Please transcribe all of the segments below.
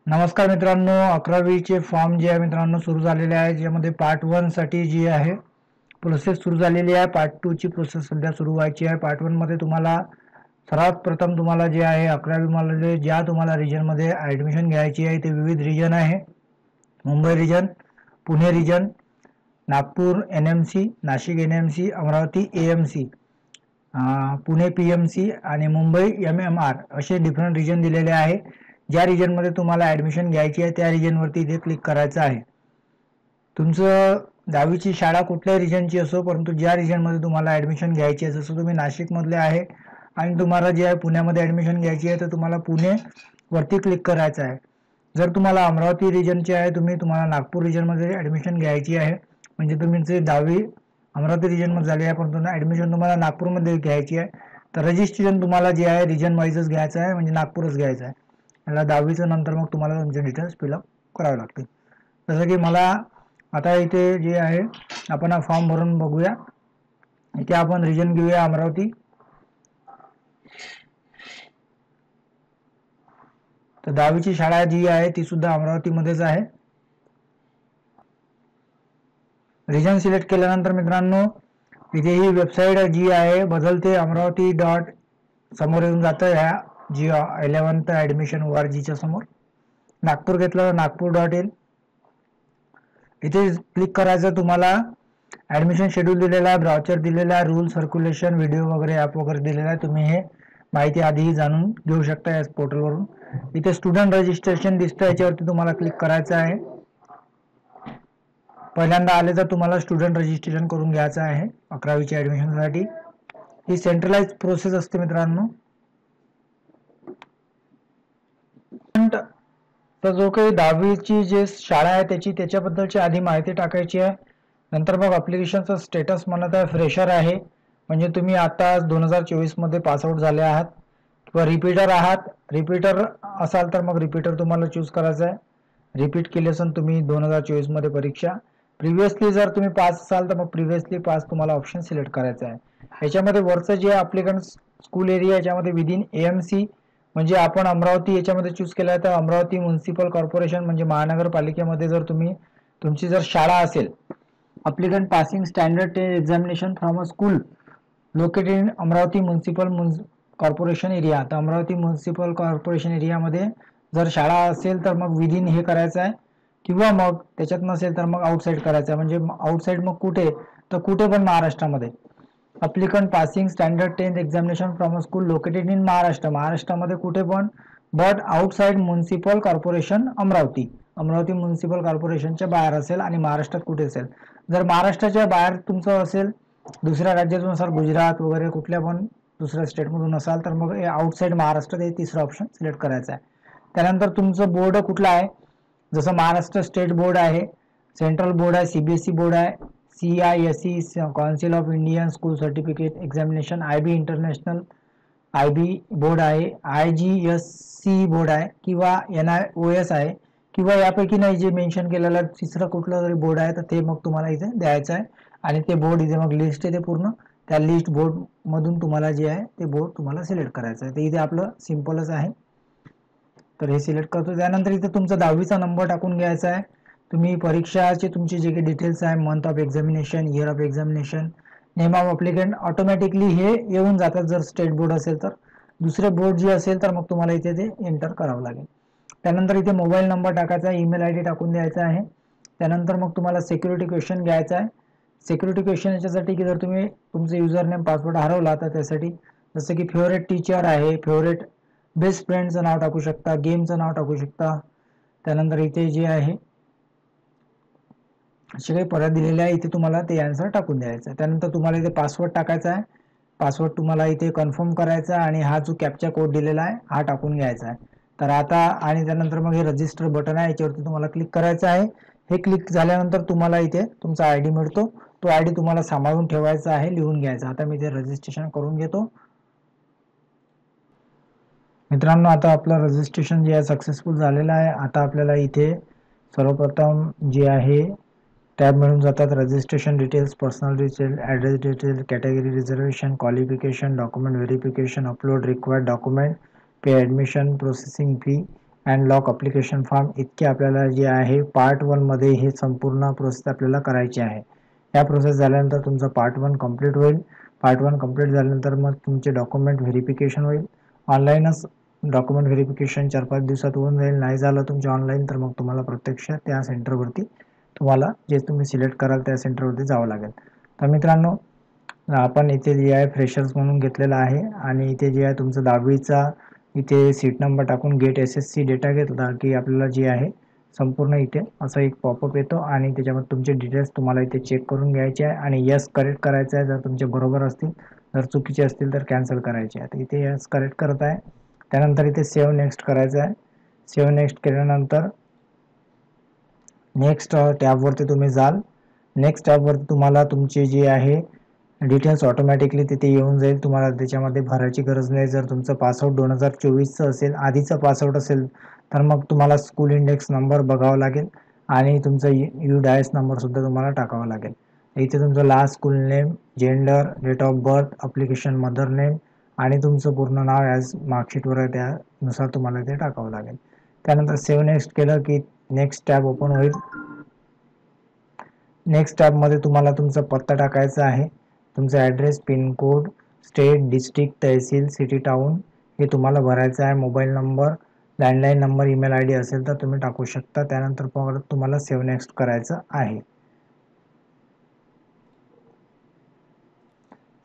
नमस्कार मित्रांनो, 11वीचे फॉर्म जे आहे मित्रांनो सुरू झालेले आहे, ज्यामध्ये पार्ट 1 साठी जी आहे प्रोसेस सुरू झालेली आहे. पार्ट 2 ची प्रोसेस सध्या सुरू व्हायची आहे. पार्ट 1 मध्ये तुम्हाला सर्वात प्रथम तुम्हाला जे आहे 11वी मध्ये ज्या तुम्हाला रिजनमध्ये ॲडमिशन घ्यायची आहे ते विविध रिजन आहे. Mumbai region, Pune region, Nagpur NMC, Nashik NMC, Amravati AMC, Pune PMC आणि मुंबई एमएमआर असे डिफरंट रिजन दिलेले आहे. ज्या रिजनमध्ये तुम्हाला ॲडमिशन घ्यायची आहे त्या रिजनवरती इथे क्लिक करायचं आहे. तुमचं 10वीची शाळा कुठल्याही रिजनची असो, परंतु ज्या रिजनमध्ये तुम्हाला ॲडमिशन घ्यायची आहे, जसं तुम्ही नाशिकमधले आहे आणि तुम्हाला जे आहे पुण्यामध्ये ॲडमिशन घ्यायची आहे तर तुम्हाला पुणे वरती क्लिक करायचं आहे. जर तुम्हाला अमरावती रिजनची आहे, तुम्हाला नागपूर रिजनमध्ये ॲडमिशन घ्यायची आहे, म्हणजे तुमची 10वी अमरावती रिजनमध्ये झाली आहे परंतु ॲडमिशन तुम्हाला नागपूरमध्ये घ्यायची आहे, तर रजिस्ट्रेशन तुम्हाला जे आहे रिजन वाईजच घ्यायचं आहे, म्हणजे नागपूरच घ्यायचं आहे. याला 10वीचं नंतर मग तुम्हाला तुमचे डिटेल्स फिलअप करावे लागतील. जसं की मला आता इथे जे आहे आपण हा फॉर्म भरून बघूया. इथे आपण रिजन घेऊया अमरावती. तर 10वीची शाळा जी आहे ती सुद्धा अमरावतीमध्येच आहे. रिजन सिलेक्ट केल्यानंतर मित्रांनो इथे ही वेबसाईट जी आहे बदलते अमरावती डॉट समोर येऊन जातं ह्या जी 11th ॲडमिशन ORGच्या समोर. नागपूर घेतलं नागपूर.in. इथे क्लिक करायचं. तुम्हाला ॲडमिशन शेड्यूल दिलेला आहे, ब्राउचर दिलेला आहे, रूल सर्क्युलेशन व्हिडिओ वगैरे ॲप वगैरे दिलेला आहे. तुम्ही हे माहिती आधी जाणून घेऊ शकता या पोर्टलवरून. इथे स्टुडंट रजिस्ट्रेशन दिसतं, याच्यावरती तुम्हाला क्लिक करायचं आहे. पहिल्यांदा आले तर तुम्हाला स्टुडंट रजिस्ट्रेशन करून घ्यायचं आहे 11वीच्या ॲडमिशनसाठी. ही सेंट्रलाइज प्रोसेस असते मित्रांनो. तर जो काही 10वीची जे शाळा आहे त्याच्याबद्दलची आधी माहिती टाकायची आहे. नंतर मग ॲप्लिकेशनचं स्टेटस म्हणत आहे फ्रेशर आहे, म्हणजे तुम्ही आता 2024 मध्ये पासआउट झाले आहात किंवा रिपीटर आहात. रिपीटर असाल तर मग रिपीटर तुम्हाला चूज करायचं आहे. रिपीट केली असेल तुम्ही 2024 मध्ये परीक्षा. प्रिव्हियसली जर तुम्ही पास असाल तर मग प्रिव्हियसली पास तुम्हाला ऑप्शन सिलेक्ट करायचा आहे. याच्यामध्ये वरचं जे ॲप्लिकंट स्कूल एरिया याच्यामध्ये विदिन एएमसी, म्हणजे आपण अमरावती याच्यामध्ये चूज केलं आहे तर अमरावती म्युन्सिपल कॉर्पोरेशन म्हणजे महानगरपालिकेमध्ये जर तुमची जर शाळा असेल, applicant passing standard 10 examination from a school located in Amravati municipal corporation area. तर अमरावती म्युन्सिपल कॉर्पोरेशन एरियामध्ये जर शाळा असेल तर मग विदिन हे करायचं आहे, किंवा मग त्याच्यात नसेल तर मग आउटसाईड करायचं आहे. म्हणजे आउटसाईड मग कुठे, तर कुठे पण महाराष्ट्रामध्ये. Applicant passing standard 10th examination from a school located in महाराष्ट्रामध्ये कुठे पण, but outside municipal corporation Amravati. Amravati municipal कॉर्पोरेशनच्या बाहेर असेल आणि महाराष्ट्रात कुठे असेल. जर महाराष्ट्राच्या बाहेर तुमचं असेल, दुसऱ्या राज्यातून असाल, गुजरात वगैरे कुठल्या पण दुसऱ्या स्टेटमधून असाल तर मग आउटसाइड महाराष्ट्र हे तिसरं ऑप्शन सिलेक्ट करायचं आहे. त्यानंतर तुमचं बोर्ड कुठला आहे, जसं महाराष्ट्र स्टेट बोर्ड आहे, सेंट्रल बोर्ड आहे, सीबीएसई बोर्ड आहे, CISE council of Indian school certificate examination, IB international IB board आहे, IGSC बोर्ड आहे किंवा NIOS आहे, किंवा यापैकी नाही जे मेन्शन केलेलं तिसरं कुठलं तरी बोर्ड आहे तर ते मग तुम्हाला इथे द्यायचं आहे. आणि ते बोर्ड इथे मग लिस्ट येते पूर्ण, त्या लिस्ट बोर्ड मधून तुम्हाला जे आहे ते बोर्ड तुम्हाला सिलेक्ट करायचं आहे. तर इथे आपलं सिम्पलच आहे, तर हे सिलेक्ट करतो. त्यानंतर इथे तुमचा 10वीचा नंबर टाकून घ्यायचा आहे. तुम्ही परीक्षाचे तुमचे जे काही डिटेल्स आहे, month of examination, year of examination, name of applicant, automatically हे येऊन जातात जर स्टेट बोर्ड असेल तर. दुसरे बोर्ड जे असेल तर मग तुम्हाला इथे ते एंटर करावं लागेल. त्यानंतर इथे मोबाईल नंबर टाकायचा आहे, ईमेल ID टाकून द्यायचा आहे. त्यानंतर मग तुम्हाला सिक्युरिटी क्वेश्चन घ्यायचा आहे. सिक्युरिटी क्वेश्चन याच्यासाठी की जर तुम्ही तुमचं युजर नेम पासवर्ड हरवला तर त्यासाठी, जसं की फेवरेट टीचर आहे, फेवरेट बेस्ट फ्रेंडचं नाव टाकू शकता, गेमचं नाव टाकू शकता. त्यानंतर इथे जे आहे असे काही परत दिलेले आहे, इथे तुम्हाला ते आन्सर टाकून द्यायचं आहे. त्यानंतर तुम्हाला इथे पासवर्ड टाकायचा आहे. पासवर्ड तुम्हाला इथे कन्फर्म करायचा आणि हा जो कॅप्चा कोड दिलेला आहे हा टाकून घ्यायचा आहे. तर आता आणि त्यानंतर मग हे रजिस्टर बटन आहे, याच्यावरती तुम्हाला क्लिक करायचं आहे. हे क्लिक झाल्यानंतर तुम्हाला इथे तुमचा ID मिळतो. तो ID तुम्हाला सांभाळून ठेवायचा आहे, लिहून घ्यायचा. आता मी इथे रजिस्ट्रेशन करून घेतो. मित्रांनो आता आपलं रजिस्ट्रेशन जे आहे सक्सेसफुल झालेलं आहे. आता आपल्याला इथे सर्वप्रथम जे आहे टॅब मिळून जातात. Registration details, personal detail, address detail, category reservation, qualification, document verification, upload required document, pay admission, processing fee unlock application form इतके आपल्याला जे आहे पार्ट 1 मध्ये हे संपूर्ण प्रोसेस आपल्याला करायची आहे. या प्रोसेस झाल्यानंतर तुमचं पार्ट 1 कंप्लीट होईल. पार्ट 1 कंप्लीट झाल्यानंतर मग तुमचे डॉक्युमेंट व्हेरिफिकेशन होईल. ऑनलाईनच डॉक्युमेंट व्हेरिफिकेशन 4-5 दिवसात होऊन जाईल. नाही झालं तुमच्या ऑनलाईन तर मग तुम्हाला प्रत्यक्ष त्या सेंटरवरती तुम्हाला जे तुम्ही सिलेक्ट कराल त्या सेंटरवरती जावं लागेल. तर मित्रांनो, आपण इथे जे आहे फ्रेशर्स म्हणून घेतलेला आहे आणि इथे जे आहे तुमचं 10वीचा इथे सीट नंबर टाकून गेट SSC डेटा घेतला की आपल्याला जे आहे संपूर्ण इथे असा एक पॉपअप येतो आणि त्याच्यामध्ये तुमचे डिटेल्स तुम्हाला इथे चेक करून घ्यायचे आहे आणि यस करेक्ट करायचं आहे. जर तुमचे बरोबर असतील, जर चुकीचे असतील तर कॅन्सल करायचे आहे. तर इथे यस करेक्ट करत आहे. त्यानंतर इथे सेव्ह नेक्स्ट करायचं आहे. सेव्ह नेक्स्ट केल्यानंतर नेक्स्ट टॅबवरती तुम्ही जाल. नेक्स्ट टॅबवरती तुम्हाला तुमचे जे आहे डिटेल्स ऑटोमॅटिकली तिथे येऊन जाईल. तुम्हाला त्याच्यामध्ये भरायची गरज नाही. जर तुमचं पासआउट 2024चं असेल, आधीचं पासआउट असेल तर मग तुम्हाला स्कूल इंडेक्स नंबर बघावा लागेल आणि तुमचा UDIS नंबरसुद्धा तुम्हाला टाकावा लागेल. इथे तुमचं last school name, gender, date of birth, application mother name आणि तुमचं पूर्ण नाव ॲज मार्कशीटवर आहे त्यानुसार तुम्हाला इथे टाकावं लागेल. त्यानंतर सेव्ह नेक्स्ट केलं की नेक्स्ट टॅब ओपन होईल. नेक्स्ट टॅबमध्ये तुम्हाला तुमचा पत्ता टाकायचा आहे. तुमचा ॲड्रेस, पिनकोड, स्टेट, डिस्ट्रिक्ट, तहसील, सिटी, टाउन हे तुम्हाला भरायचं आहे. Mobile number, landline number, email ID असेल तर तुम्ही टाकू शकता. त्यानंतर परत तुम्हाला सेव्ह नेक्स्ट करायचं आहे.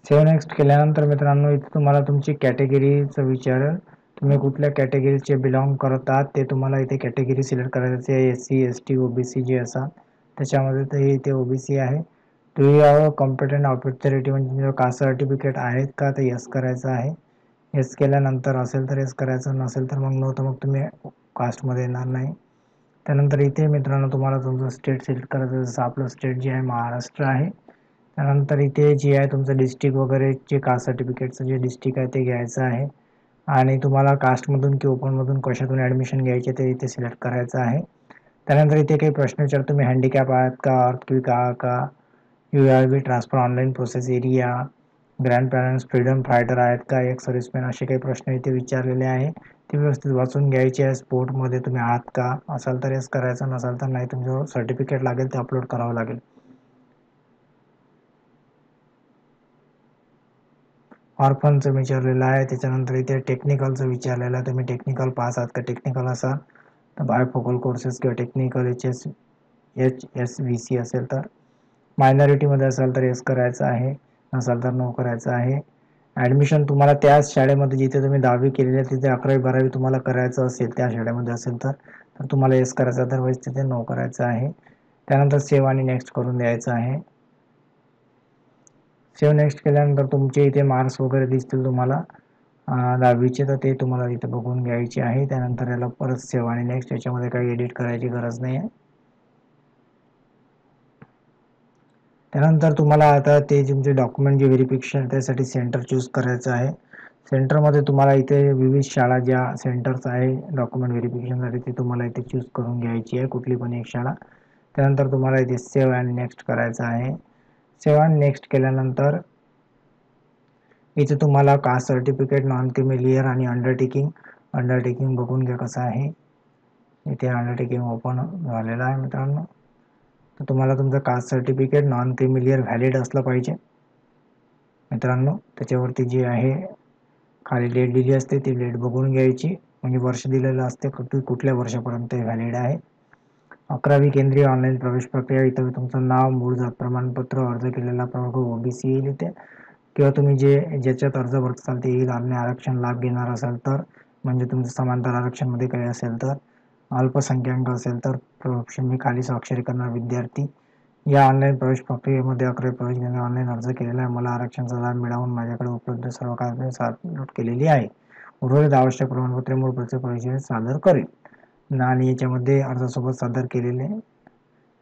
सेव्ह नेक्स्ट केल्यानंतर मित्रांनो इथे तुम्हाला तुमची कॅटेगरीचं विचारेल. तुम्ही कुठल्या कॅटेगरीचे बिलॉंग करत आहात ते तुम्हाला इथे कॅटेगरी सिलेक्ट करायची आहे. SC, ST, OBC जे असाल त्याच्यामध्ये तर हे इथे OBC आहे. Do you have competent authority म्हणजे कास्ट सर्टिफिकेट आहेत का, तर यस करायचं आहे. यस केल्यानंतर असेल तर यस करायचं, नसेल तर मग नो, तर मग तुम्ही कास्टमध्ये येणार नाही. त्यानंतर इथे मित्रांनो तुम्हाला तुमचं स्टेट सिलेक्ट करायचं. जसं आपलं स्टेट जे आहे महाराष्ट्र आहे. त्यानंतर इथे जे आहे तुमचं डिस्ट्रिक्ट वगैरे जे कास्ट सर्टिफिकेटचं जे डिस्ट्रिक्ट आहे ते घ्यायचं आहे आणि तुम्हाला कास्टमधून की ओपनमधून कशातून ॲडमिशन घ्यायचे ते इथे सिलेक्ट करायचं आहे. त्यानंतर इथे काही प्रश्न विचार, तुम्ही हँडिकॅप आहात का, अर्थक्विक आहात का, URB transfer online process area, grand parents, freedom fighter आहेत का, एक सर्व्हिसमॅन, असे काही प्रश्न इथे विचारलेले आहे. ते व्यवस्थित वाचून घ्यायचे आहे. स्पोर्टमध्ये तुम्ही आहात का, असाल तर यस करायचं, नसाल तर नाही. तुमचं सर्टिफिकेट लागेल ते अपलोड करावं लागेल. ऑर्फनचं विचारलेलं आहे. त्याच्यानंतर इथे टेक्निकलचं विचारलेलं आहे. तुम्ही टेक्निकल पास आहात का, टेक्निकल असाल तर बायोफोकल कोर्सेस किंवा टेक्निकल HSVC असेल तर, मायनॉरिटीमध्ये असाल तर यस करायचं आहे, नसाल तर नो करायचं आहे. ॲडमिशन तुम्हाला त्याच शाळेमध्ये जिथे तुम्ही 10वी केलेली आहे तिथे 11वी-12वी तुम्हाला करायचं असेल, त्या शाळेमध्ये असेल तर तुम्हाला यस करायचं, अदरवाईज तिथे नो करायचं आहे. त्यानंतर सेव्ह आणि नेक्स्ट करून द्यायचं आहे. सेव्ह नेक्स्ट केल्यानंतर तुमचे इथे मार्क्स वगैरे दिसतील तुम्हाला 10वीचे, तर ते तुम्हाला इथे बघून घ्यायचे आहे. त्यानंतर याला परत सेव्ह आणि नेक्स्ट, याच्यामध्ये काही एडिट करायची गरज नाही आहे. त्यानंतर तुम्हाला आता ते तुमचे डॉक्युमेंट जे व्हेरिफिकेशन त्यासाठी सेंटर चूज करायचं आहे. सेंटरमध्ये तुम्हाला इथे विविध शाळा ज्या सेंटर्स आहे डॉक्युमेंट व्हेरिफिकेशनसाठी ते तुम्हाला इथे चूज करून घ्यायची आहे, कुठली पण एक शाळा. त्यानंतर तुम्हाला इथे सेव्ह अँड नेक्स्ट करायचं आहे. सेव्ह अँड नेक्स्ट केल्यानंतर इथे तुम्हाला कास्ट सर्टिफिकेट, नॉन क्रिमिलियर आणि अंडरटेकिंग बघून घ्या कसं आहे. इथे अंडरटेकिंग ओपन झालेलं आहे मित्रांनो. तर तुम्हाला तुमचं caste certificate non creamy layer valid असलं पाहिजे मित्रांनो. त्याच्यावरती जे आहे खाली डेट दिली असते ती डेट बघून घ्यायची, म्हणजे वर्ष दिलेलं असते कुठल्या वर्षापर्यंत व्हॅलिड आहे. 11वी केंद्रीय ऑनलाईन प्रवेश प्रक्रिया, इथं तुमचं नाव, मूळ जात प्रमाणपत्र, अर्ज केलेला प्रवर्ग OBC येईल इथे, किंवा तुम्ही ज्याच्यात अर्ज भरताल ते येईल. अन्य आरक्षण लाभ घेणार असाल तर, म्हणजे तुमचं समांतर आरक्षणमध्ये काही असेल तर, अल्पसंख्याक असेल तर, मी खाली स्वाक्षरी करणार विद्यार्थी, या ऑनलाईन प्रवेश प्रक्रियेमध्ये 11वी प्रवेश घेणे ऑनलाईन अर्ज केलेला आहे. मला आरक्षणाचा लाभ मिळवून माझ्याकडे उपलब्ध सर्व कागदपत्रे सबमिट केलेली आहे. उर्वरित आवश्यक प्रमाणपत्रे मूळ परिचय सादर करेल आणि याच्यामध्ये अर्जासोबत सादर केलेले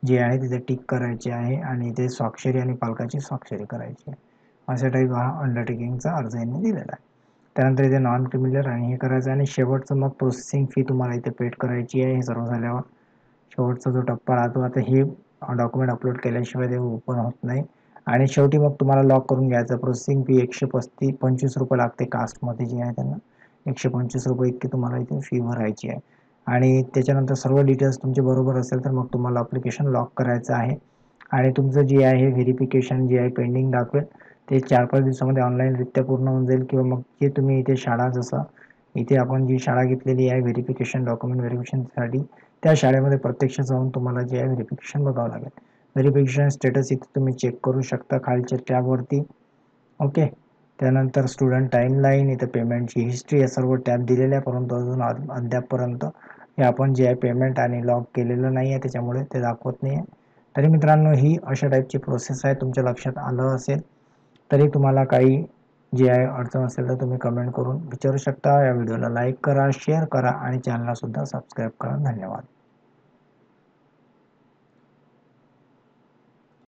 जे आहे तिथे टिक करायचे आहे आणि इथे स्वाक्षरी आणि पालकाची स्वाक्षरी करायची आहे. अशा टाईप हा अंडरटेकिंगचा अर्ज यांनी दिलेला आहे. त्यानंतर इथे नॉन क्रिमिलियर आणि हे करायचं आणि शेवटचं मग प्रोसेसिंग फी तुम्हाला इथे पेड करायची आहे. हे सर्व झाल्यावर शेवटचा जो टप्पा राहतो, आता हे डॉक्युमेंट अपलोड केल्याशिवाय ते ओपन होत नाही. आणि शेवटी मग तुम्हाला लॉक करून घ्यायचं. प्रोसेसिंग फी 125 रुपये लागते. कास्टमध्ये जे आहे त्यांना 125 रुपये इतकी तुम्हाला इथे फी भरायची आहे. आणि त्याच्यानंतर सर्व डिटेल्स तुमचे बरोबर असेल तर मग तुम्हाला ॲप्लिकेशन लॉक करायचं आहे आणि तुमचं जे आहे व्हेरिफिकेशन जे आहे पेंडिंग दाखवेल ते 4-5 दिवसामध्ये ऑनलाईनरित्या पूर्ण होऊन जाईल किंवा मग जे तुम्ही इथे शाळा जसं इथे आपण जी शाळा घेतलेली आहे व्हेरिफिकेशन डॉक्युमेंट व्हेरिफिकेशनसाठी त्या शाळेमध्ये प्रत्यक्ष जाऊन तुम्हाला जे आहे व्हेरिफिकेशन बघावं लागेल. व्हेरिफिकेशन स्टेटस इथे तुम्ही चेक करू शकता खालच्या टॅबवरती. ओके. त्यानंतर स्टुडंट टाईमलाईन इथं पेमेंटची हिस्ट्री या सर्व टॅब दिलेल्या आहे, परंतु अजून अद्यापपर्यंत हे आपण जे आहे पेमेंट आणि लॉक केलेलं नाही आहे त्याच्यामुळे ते दाखवत नाही आहे. तरी मित्रांनो ही अशा टाईपची प्रोसेस आहे, तुमच्या लक्षात आलं असेल. तरी तुम्हाला काही जे आहे अडचण असेल तर तुम्ही कमेंट करून विचारू शकता. या व्हिडिओला लाईक करा, शेअर करा आणि चॅनलला सुद्धा सबस्क्राईब करा. धन्यवाद.